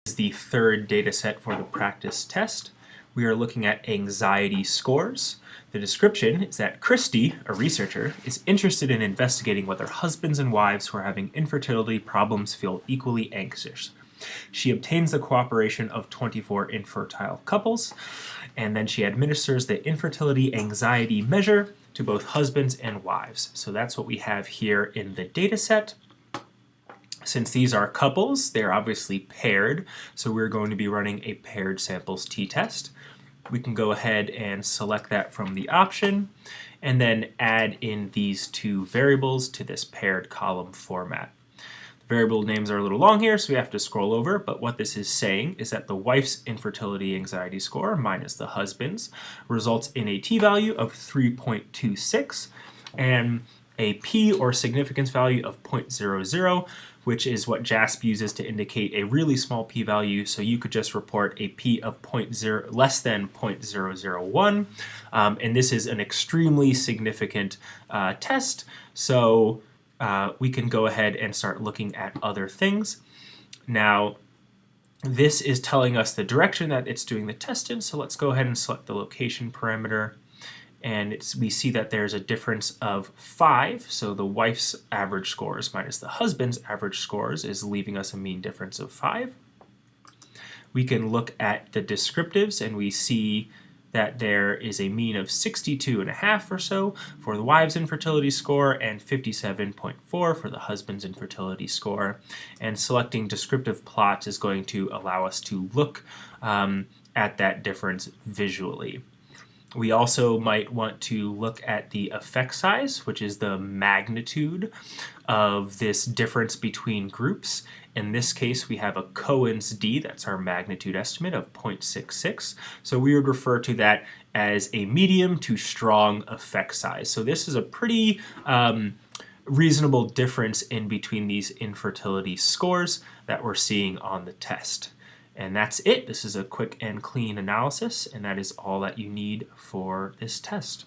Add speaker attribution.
Speaker 1: Is the third data set for the practice test. We are looking at anxiety scores. The description is that Christy, a researcher, is interested in investigating whether husbands and wives who are having infertility problems feel equally anxious. She obtains the cooperation of 24 infertile couples, and then she administers the infertility anxiety measure to both husbands and wives. So that's what we have here in the data set. Since these are couples, they're obviously paired, so we're going to be running a paired samples t-test. We can go ahead and select that from the option, and then add in these two variables to this paired column format. The variable names are a little long here, so we have to scroll over, but what this is saying is that the wife's infertility anxiety score minus the husband's results in a t-value of 3.26, and a p or significance value of 0.00, which is what JASP uses to indicate a really small p-value, so you could just report a p of less than 0.001, and this is an extremely significant test, so we can go ahead and start looking at other things. Now, this is telling us the direction that it's doing the test in, so let's go ahead and select the location parameter. And we see that there's a difference of 5, so the wife's average scores minus the husband's average scores is leaving us a mean difference of 5. We can look at the descriptives, and we see that there is a mean of 62.5 or so for the wife's infertility score and 57.4 for the husband's infertility score. And selecting descriptive plots is going to allow us to look at that difference visually. We also might want to look at the effect size, which is the magnitude of this difference between groups. In this case, we have a Cohen's d, that's our magnitude estimate of 0.66. So we would refer to that as a medium to strong effect size. So this is a pretty reasonable difference in between these infertility scores that we're seeing on the test. And that's it. This is a quick and clean analysis, and that is all that you need for this test.